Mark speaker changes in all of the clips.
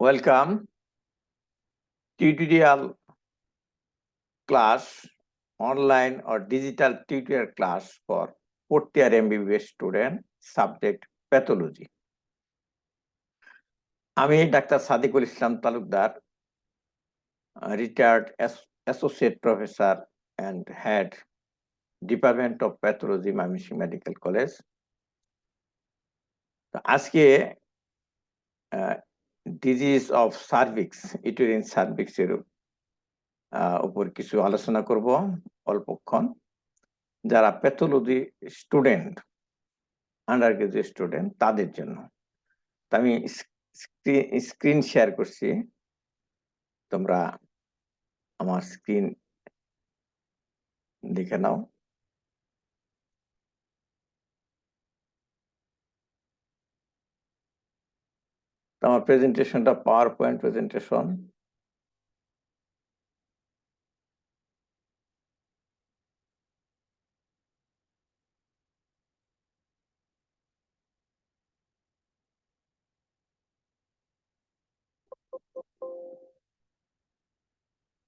Speaker 1: Welcome tutorial class, online or digital tutorial class for 4th year MBBS student, subject pathology. আমি doctor Sadikul Islam Talukdar, retired associate professor and head Department of Pathology, Mymensingh Medical College. আজকে disease of cervix, uterine cervix এর উপর কিছু আলোচনা করব অল্পক্ষণ। যারা pathology student, under graduate student, তাদের জন্য। আমি স্ক্রিন শেয়ার করছি, তোমরা আমার স্ক্রিন দেখে নাও। আমার প্রেজেন্টেশনটা পাওয়ার পয়েন্ট প্রেজেন্টেশন।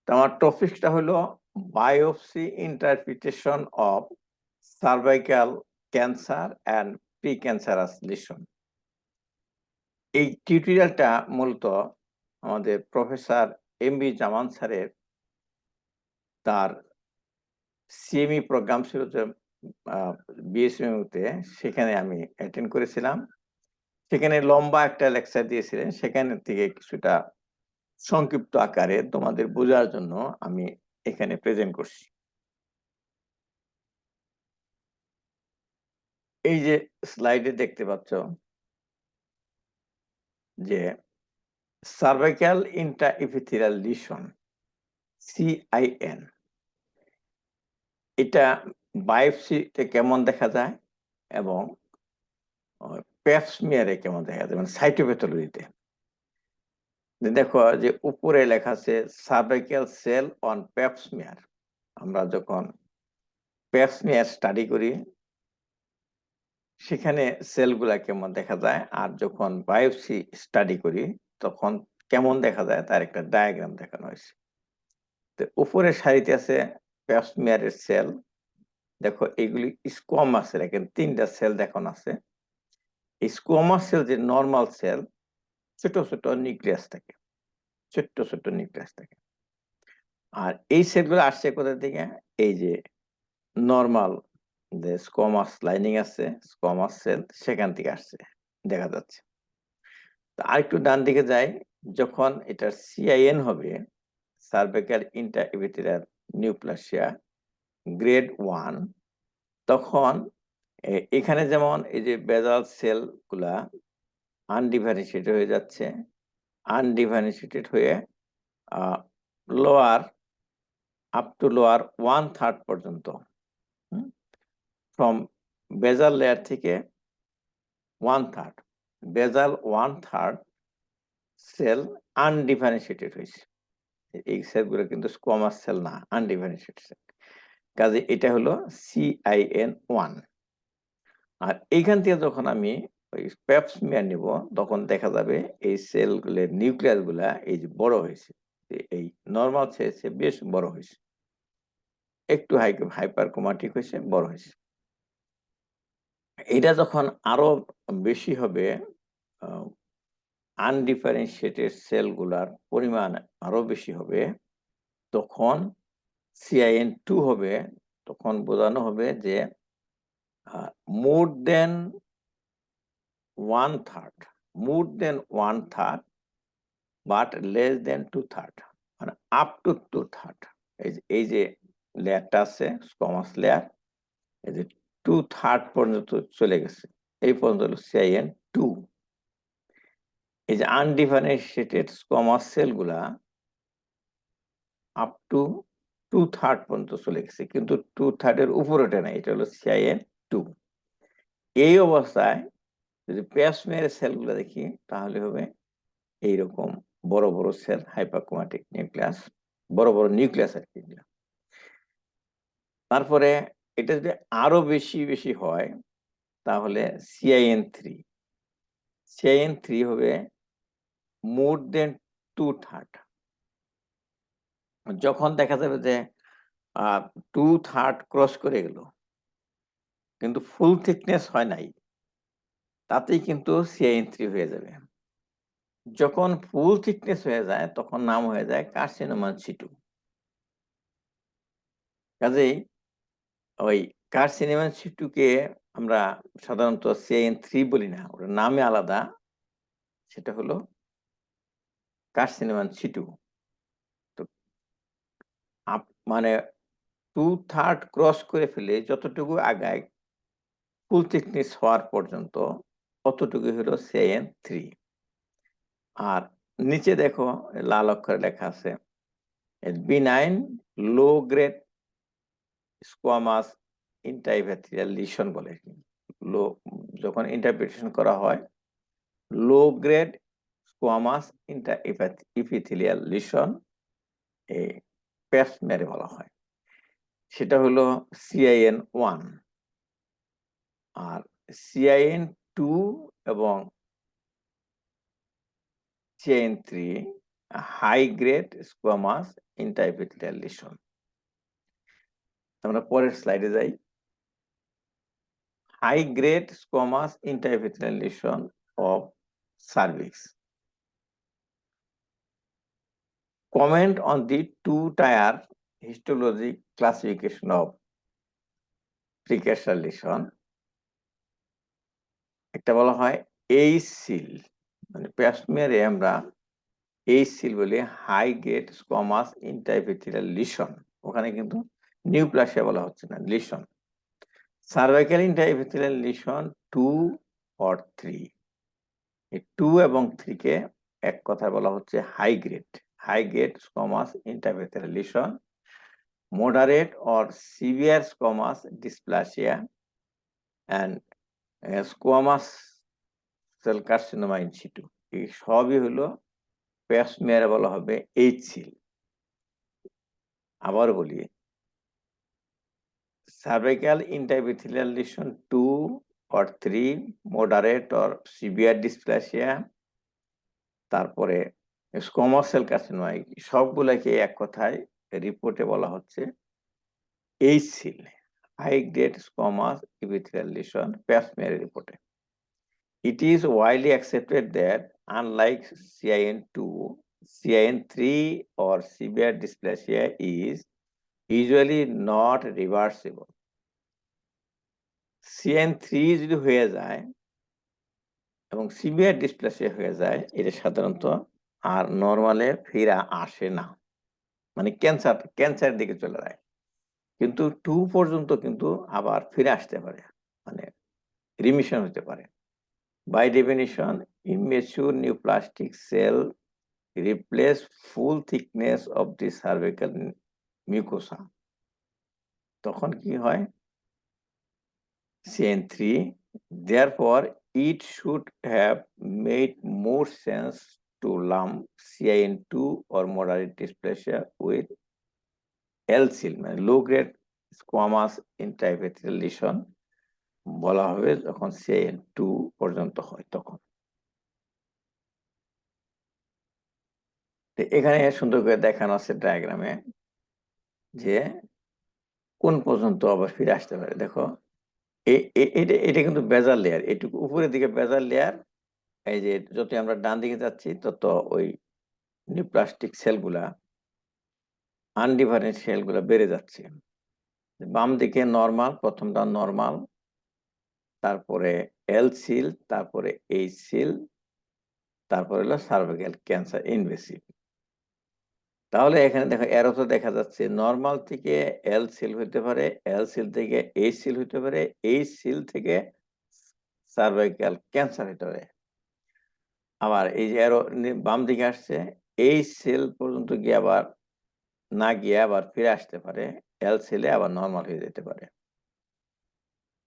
Speaker 1: আমার টপিকটা হলো biopsy interpretation of cervical cancer and pre cancerous lesion. এই টিউটোরিয়ালটা মূলত আমাদের প্রফেসর এমবি জামান স্যারের তার সিএমই প্রোগ্রাম ছিল যে বিএসএমইউতে, সেখানে আমি অ্যাটেন্ড করেছিলাম। সেখানে লম্বা একটা লেকচার দিয়েছিলেন, সেখান থেকে কিছুটা সংক্ষিপ্ত আকারে তোমাদের বোঝার জন্য আমি এখানে প্রেজেন্ট করছি। এই যে স্লাইডে দেখতে পাচ্ছ যে সার্ভাইকাল ইন্ট্রাএপিথেলিয়াল লিশন, CIN, এটা বায়োপসিতে কেমন দেখা যায় এবং প্যাপ স্মিয়ারে কেমন দেখা যায়, মানে সাইটোপ্যাথোলজিতে। দেখো যে উপরে লেখা আছে cervical cell on pap smear. আমরা যখন প্যাপ স্মিয়ার স্টাডি করি সেখানে সেলগুলা কেমন দেখা যায়, আর যখন বায়োপসি স্টাডি করি তখন কেমন দেখা যায় তার একটা ডায়াগ্রাম দেখানো হয়েছে। তো উপরের সারিতে আছে প্যাপ স্মিয়ারের সেল। দেখো এইগুলি স্কোয়ামাস সেল, এখানে 3টা সেল দেখানো আছে। এই স্কোয়ামাস সেল যে নর্মাল সেল, ছোট ছোট নিউক্লিয়াস থাকে, ছোট্ট ছোট্ট নিউক্লিয়াস থাকে। আর এই সেলগুলো আসছে কোথা থেকে? এই যে নর্মাল যে স্কোয়ামাস লাইনিং আছে, স্কোয়ামাস সেল, সেখান থেকে আসছে দেখা যাচ্ছে। আরেকটু ডান দিকে যাই, যখন এটা CIN হবে, সার্ভিক্যাল ইন্ট্রাএপিথেলিয়াল নিওপ্লাসিয়া গ্রেড 1, তখন এখানে যেমন এই যে বেজাল সেল গুলা আনডিফারেন্সিয়েটেড হয়ে যাচ্ছে, আনডিফারেন্সিয়েটেড হয়ে লোয়ার আপ টু লোয়ার 1/3 পর্যন্ত, ফ্রম বেজাল লেয়ার থেকে 1/3, বেজাল 1/3 সেল আনডিফারেন্সিয়েটেড হয়েছে। এই সেলগুলো কিন্তু স্কোয়ামাস সেল না, আনডিফারেন্সিয়েটেড সেল। কাজে এটা হলো CIN1। আর এইখান থেকে যখন আমি ওই প্যাপ স্মিয়ার নিব, তখন দেখা যাবে এই সেলগুলোর নিউক্লিয়াস গুলা এই যে বড় হয়েছে, এই নর্মাল সেল বেশ বড় হয়েছে, একটু হাইপারক্রোমাটিক হয়েছে, বড় হয়েছে। এটা যখন আরো বেশি হবে, আনডিফারেন্সিয়েটেড সেলগুলার পরিমাণ আরো বেশি হবে, তখন CIN2 হবে। তখন বোঝানো হবে যে মোর দেন 1/3, মোর দেন 1/3, বাট লেস দেন 2/3, মানে আপ টু 2/3। এই যে লেয়ারটা আছে স্কোয়ামাস লেয়ার, এই যে 2/3 পর্যন্ত চলে গেছে, এই পর্যন্ত হলো CIN2। এই যে আনডিফারেন্সিয়েটেড স্কোয়ামাস সেলগুলা আপ টু 2/3 পর্যন্ত চলে গেছে, কিন্তু 2/3 এর উপরেটা নাই, এটা হলো CIN2। এই অবস্থায় যদি প্যাপ স্মিয়ারের সেলগুলো দেখি, তাহলে হবে এইরকম বড় বড় সেল, হাইপারক্রোমাটিক নিউক্লিয়াস, বড় বড় নিউক্লিয়াস আর কি। তারপরে এটা যদি আরো বেশি বেশি হয়, তাহলে CIN3 হবে মোর দেন 2/3। যখন দেখা যাবে যে 2/3 ক্রস করে গেল কিন্তু ফুল থিকনেস হয় নাই, তাতেই কিন্তু CIN3 হয়ে যাবে। যখন ফুল থিকনেস হয়ে যায় তখন নাম হয়ে যায় কার্সিনোমা সিটু। কাজেই ওই কার্সিনোমা সিটুকে আমরা সাধারণত CIN3 বলি না, ওটার নামে আলাদা, সেটা হলো কার্সিনোমা সিটু। তো মানে 2/3 ক্রস করে ফেলে যতটুকু আগায় ফুল থিকনেস হওয়ার পর্যন্ত অতটুকুই হলো CIN3। আর নিচে দেখো লাল অক্ষরে লেখা আছে benign low grade squamous intraepithelial lesion বলে। লো, যখন ইন্টারপ্রিটেশন করা হয় low grade squamous intraepithelial lesion এই প্যাপসমিয়ারে বলা হয়, সেটা হলো CIN1। আর CIN2 এবং CIN3 high grade squamous intraepithelial lesion. আমরা পরের স্লাইডে যাই। High grade squamous intraepithelial lesion of cervix. Comment on the two-tier histologic classification of precursor lesion. একটা বলা হয় এইচ সিল, মানে প্যাপসমিয়ারে আমরা এইচ সিল বলি high grade squamous intraepithelial lesion, ওখানে কিন্তু নিউপ্লাসিয়া বলা হচ্ছে না, lesion. Cervical intraepithelial lesion 2 or 3, এই 2 এবং 3 কে এক কথায় বলা হচ্ছে high grade squamous intraepithelial lesion, moderate or severe squamous dysplasia, and squamous cell carcinoma in situ। এই সবই হলো প্যাপসমিয়ারে বলা হবে এইচ সিল। আবার বলি, cervical intraepithelial lesion 2 or 3, moderate or severe dysplasia, তারপরে স্কোয়ামাস সেল কার্সিনোমা, সবগুলোকে এক কথায় রিপোর্টে বলা হচ্ছে H SIL, high grade squamous epithelial lesion, প্যাপসমিয়ারের রিপোর্টে। It is widely accepted that unlike CIN2, CIN3 or severe dysplasia is usually not reversible. CIN3 যদি হয়ে যায় এবং সিভিয়ার ডিসপ্লেসিয়া হয়ে যায়, এটা সাধারণত আর নরমালে ফিরে আসে না, মানে ক্যান্সারের দিকে চলে যায়। কিন্তু 2 পর্যন্ত কিন্তু আবার ফিরে আসতে পারে, মানে রিমিশন হতে পারে। By definition, immature neoplastic cell replace full thickness of the cervical mucosa। তখন কি হয়? CIN3, therefore it should have made more sense to lump CIN2 or moderate dysplasia with L-seal, মানে low grade squamous intraepithelial lesion বলা হবে যখন CIN2 পর্যন্ত হয় তখন। এখানে সুন্দর করে দেখানো আছে ডায়াগ্রামে যে কোন পর্যন্ত আবার ফিরে আসতে পারে। দেখো এটা কিন্তু বেজাল লেয়ার, এটুকু উপরের দিকে বেজাল লেয়ার, এই যে যত আমরা ডান দিকে যাচ্ছি তত ওই নিউপ্লাস্টিক সেলগুলা, আনডিভাইডেড সেলগুলা বেড়ে যাচ্ছে। বাম দিকে নরমাল, প্রথমটা নরমাল, তারপরে এল সিল, তারপরে এইচ সিল, তারপরে হলো সার্ভাইকাল ক্যান্সার ইনভেসিভ। তাহলে এখানে দেখো এরোতে দেখা যাচ্ছে নরমাল থেকে এল সিল হইতে পারে, এল সিল থেকে এইচ সিল হইতে পারে, এইচ সিল থেকে সার্ভাইকাল ক্যান্সার হইতে পারে। আবার এই যে এরো বাম দিকে আসছে, এইচ সিল পর্যন্ত গিয়ে আবার না গিয়ে আবার ফিরে আসতে পারে, এল সিলে আবার নরমাল হয়ে যেতে পারে।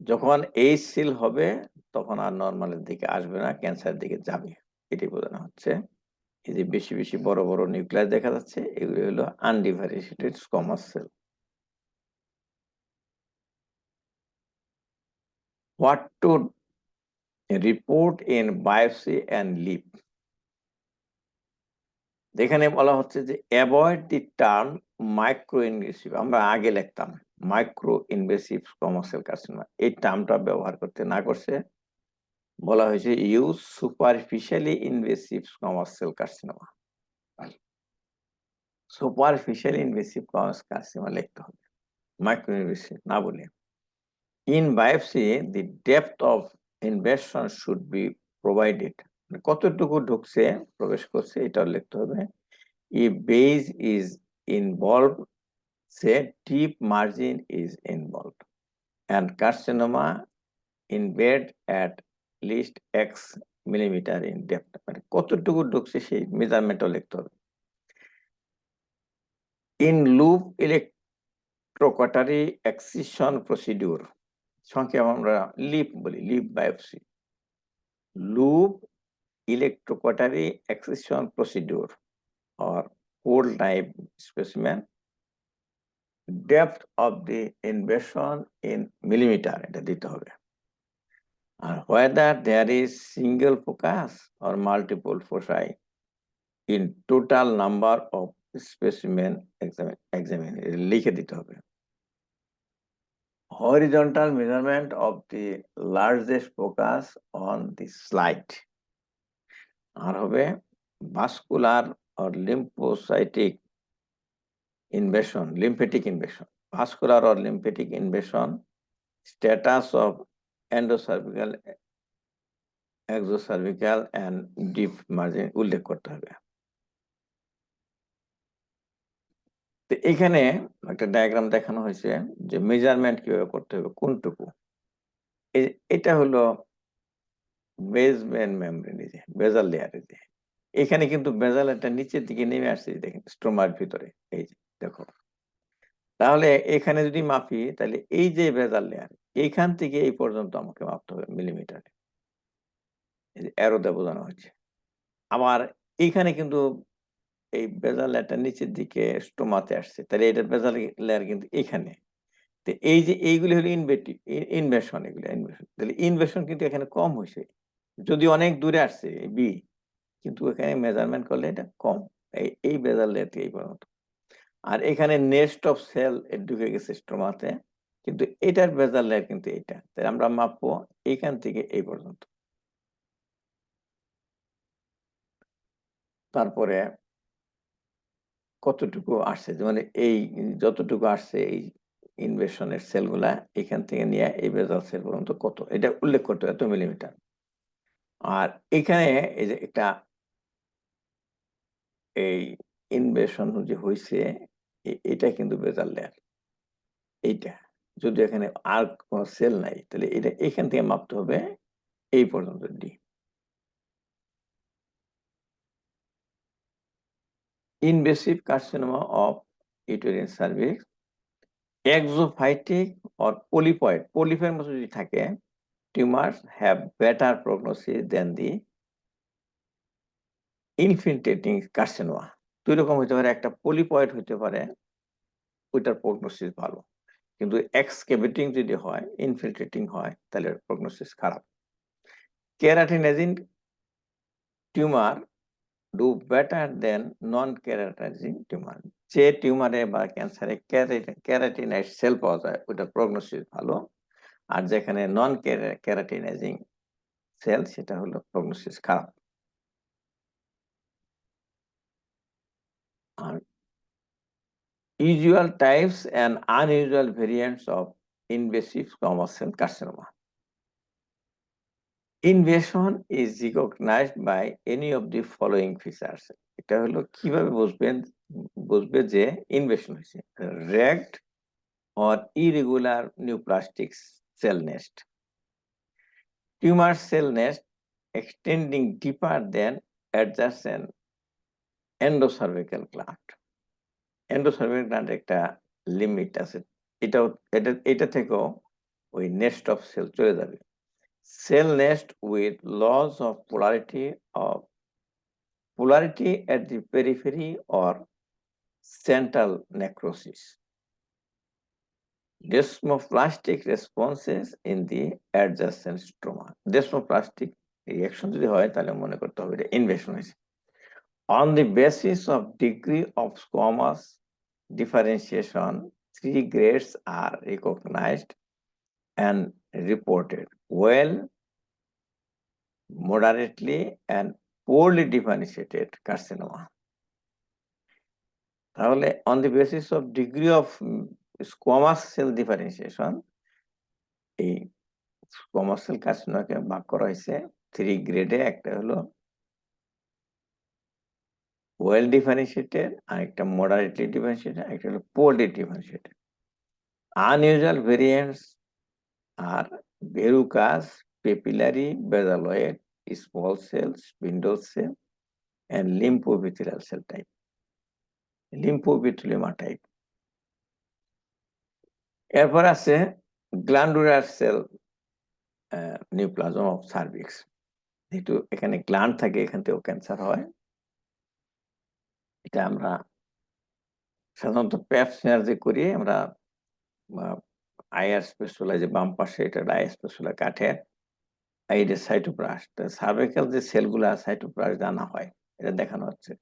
Speaker 1: যখন এইচ সিল হবে তখন আর নরমালের দিকে আসবে না, ক্যান্সারের দিকে যাবে, এটি বোঝানো হচ্ছে। এই যে বেশি বেশি বড় বড় নিউক্লিয়াস দেখা যাচ্ছে, এগুলি হলো undifferentiated squamous cell. What to report in biopsy and leap? এখানে বলা হচ্ছে যে avoid the term micro invasive. আমরা আগে লিখতাম micro invasive squamous cell carcinoma, এই টার্মটা ব্যবহার করতে না করছে, বলা হয়েছে use superficially invasive squamous cell carcinoma. Superficially invasive squamous carcinoma লিখতে হবে, মাইক্রো ইনভেসিভ না বলে। In biopsy the depth of invasion should be provided, কতটুকু ঢুকছে প্রবেশ করছে এটাও লিখতে হবে। If base is involved, say deep margin is involved, and carcinoma in bed at least X millimeter in depth, মানে কতটুকু ঢুকছে সেই মেজারমেন্টও লিখতে হবে। In loop electrocautery excision procedure, সংক্ষেপে আমরা লিপ বলি, LEEP biopsy. Loop electrocautery excision procedure or cold type specimen, depth of the invasion in millimeter এটা দিতে হবে। আর whether there is single focus or multiple foci in total number of specimen examine লিখে দিতে হবে। Horizontal measurement of the largest focus on the slide, আর হবে vascular or lymphocytic invasion, lymphatic invasion, vascular or lymphatic invasion, status of endocervical, exocervical and deep margin উল্লেখ করতে হবে। তো এখানে একটা ডায়াগ্রাম দেখানো হয়েছে যে মেজারমেন্ট কিভাবে করতে হবে, কোনটুকু। এটা হলো বেসমেন্ট মেমব্রেন, এই যে বেজাল লেয়ার, এই যে এখানে কিন্তু বেজাল একটা নিচের দিকে নেমে আসছে, দেখেন স্টোমার ভিতরে, এই যে দেখো। তাহলে এখানে যদি মাপি তাহলে এই যে বেজাল লেয়ার এইখান থেকে এই পর্যন্ত আমাকে মাপতে হবে মিলিমিটারে, এই যে অ্যারোতে বোঝানো হচ্ছে। আবার এইখানে কিন্তু এই বেজাল লেয়ারটা নিচের দিকে স্টোমাতে আসছে, তাহলে এটার বেজাল লেয়ার কিন্তু এখানে। তো এই যে এইগুলি হলো ইনভেশন, এগুলো ইনভেশন। তাহলে ইনভেশন কিন্তু এখানে কম হয়েছে, যদি অনেক দূরে আসছে বি, কিন্তু এখানে মেজারমেন্ট করলে এটা কম, এই বেজাল লেয়ার থেকে এই পর্যন্ত। আর এখানে নেস্ট অফ সেল ঢুকে গেছে স্টোমাতে, কিন্তু এটার বেজাল লেয়ার কিন্তু এটা, তাই আমরা মাপবো এইখান থেকে এই পর্যন্ত। তারপরে কতটুকু আসছে, যেমন এই যতটুকু আসছে এই ইনভেশনের সেলগুলা এখান থেকে নিয়ে এই বেজাল সেল পর্যন্ত কত, এটা উল্লেখ করতে হবে, এত মিলিমিটার। আর এখানে এই যে একটা এই ইনভেশন যে হয়েছে এটা কিন্তু বেজাল লেয়ার, এইটা যদি এখানে আর কোন সেল নাই তাহলে এটা এখান থেকে মাপতে হবে এই পর্যন্ত D. Invasive carcinoma of uterine cervix, exophytic or polypoid, polypoid মতো যদি থাকে, tumors have better prognosis than the infiltrating carcinoma। দুই রকম হতে পারে, একটা পলিপয়েড হতে পারে, ওইটার প্রগনোসিস ভালো, কিন্তু এক্সকেভেটিং যদি হয়, ইনফিলট্রেটিং হয়, তাহলে প্রগনোসিস খারাপ। Keratinizing tumour do better than non keratinizing tumour. যে টিউমারে বা ক্যান্সারে কেরাটিনাইজ সেল পাওয়া যায় ওইটার প্রগনোসিস ভালো, আর যেখানে নন কেরাটিনাইজিং সেল সেটা হলো প্রগনোসিস খারাপ। আর usual types and unusual variants of invasive squamous cell carcinoma. Invasion is recognized by any of the following features. এটা হলো কিভাবে বুঝবে যে ইনভেশন হয়েছে, রেগড or irregular neoplastic cell nest, tumor cell nest extending deeper than adjacent endocervical gland. এন্ডোসার্ভিক্যাল গ্ল্যান্ডের একটা limit আছে, এটা থেকেও ওই নেস্ট অফ সেল চলে যাবে। Cell nest with loss of polarity at the periphery or central necrosis, desmoplastic responses in the adjacent stroma। desmoplastic reaction যদি হয় তাহলে মনে করতে হবে এটা ইনভেশন হয়েছে। On the basis of degree of squamous differentiation, 3 grades are recognized and reported: well, moderately, and poorly differentiated carcinoma. তাহলে on the basis of degree of squamous cell differentiation, এই squamous cell carcinoma ভাগ করা হয়েছে 3 গ্রেডে। একটা হলো well differentiated, আর একটা moderately differentiated, একটা হলো poorly differentiated. Unusual variants are verrucous, papillary, basaloid, small cell, spindle cell, and lymphoepithelial cell type, lymphoepithelioma type. এরপর আছে গ্ল্যান্ডুলার সেল নিউপ্লাজম অফ সার্ভিক্স। যেহেতু এখানে গ্ল্যান্ড থাকে, এখান থেকেও ক্যান্সার হয়। এটা আমরা সাধারণত প্যাপ স্মিয়ার যে করি আমরা, আইআর স্পেসুলা যে বাম পাশে, এটা আইআর স্পেসুলা কাঠের এইটা সাইটোপ্লাস্ট, সার্ভাইকাল যে সেলগুলা সাইটোপ্লাস্ট জানা হয়, এটা দেখানো হচ্ছে।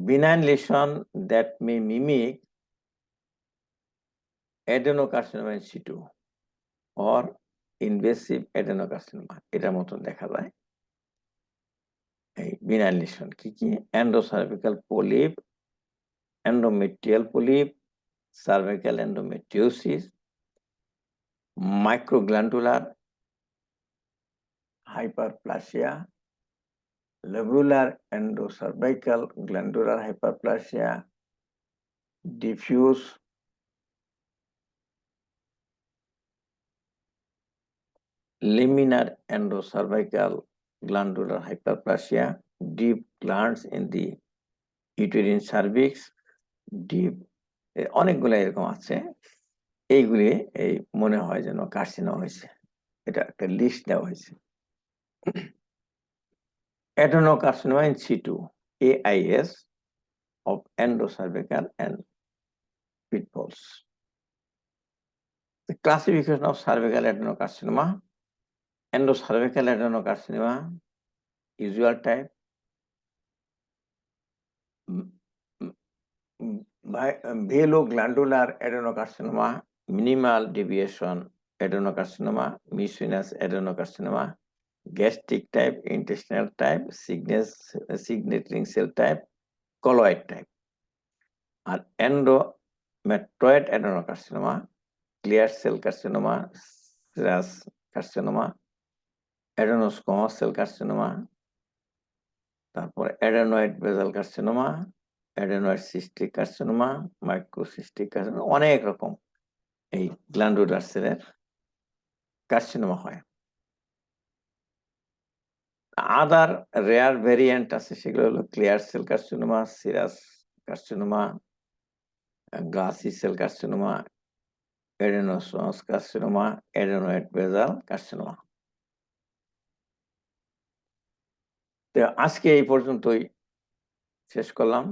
Speaker 1: benign lesion that may mimic adenocarcinoma in situ or invasive adenocarcinoma, এটার মতন দেখা যায়। এই benign lesion কি কি? endocervical polyp, endometrial polyp, cervical endometriosis, microglandular hyperplasia, lobular endocervical glandular hyperplasia, diffuse laminar endocervical glandular hyperplasia, deep glands in the uterine cervix, deep, অনেকগুলো এরকম আছে। এইগুলি এই মনে হয় যেন কার্সিনোমা হয়েছে, এটা একটা লিস্ট দেওয়া হয়েছে। Adenocarcinoma in situ, AIS, of endocervical and pitfalls. The classification of cervical adenocarcinoma: endocervical adenocarcinoma, usual type, veloglandular adenocarcinoma, minimal deviation adenocarcinoma, mucinous adenocarcinoma, gastric type, intestinal type, signating cell type, colloid type. R endometrioid adenocarcinoma, clear cell carcinoma, serous carcinoma, adenosquamous cell carcinoma, তারপর adenoid basal carcinoma, adenoid cystic carcinoma, microcystic carcinoma, অনেক রকম এই glandular সেলের carcinoma হয়। আদার rare variant আছে, সেগুলো হলো clear cell carcinoma, serous carcinoma, glassy cell carcinoma, adenosquamous carcinoma, adenoid basal carcinoma. তো আজকে এই পর্যন্তই শেষ করলাম।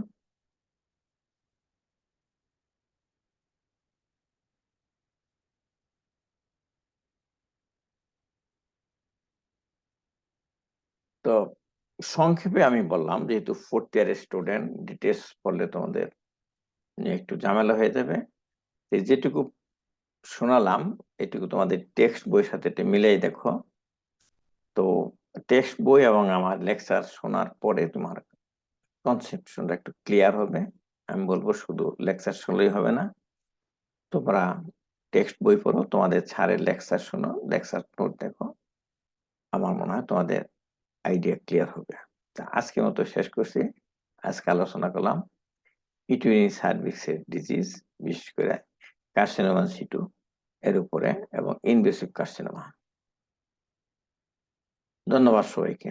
Speaker 1: তো সংক্ষেপে আমি বললাম, যেহেতু 4th ইয়ারের স্টুডেন্ট, ডিটেলস পড়লে তোমাদের একটু ঝামেলা হয়ে যাবে। যেটুকু শোনালাম এটুকু তোমাদের টেক্সট বইয়ের সাথে মিলাই দেখো। তো টেক্সট বই এবং আমার লেকচার শোনার পরে তোমার কনসেপশনটা একটু ক্লিয়ার হবে। আমি বলবো শুধু লেকচার শুনলেই হবে না, তোমরা টেক্সট বই পড়ো, তোমাদের স্যারের লেকচার শোনো, লেকচার নোট দেখো। আমার মনে হয় তোমাদের আইডিয়া ক্লিয়ার হবে। আজকের মতো শেষ করছি। আজকে আলোচনা করলাম ইউটেরিন সার্ভিক্সের ডিজিজ, বিশেষ করে কার্সিনোমা সিটু এর উপরে এবং ইনভেসিভ কার্সিনোমা। ধন্যবাদ সবাইকে।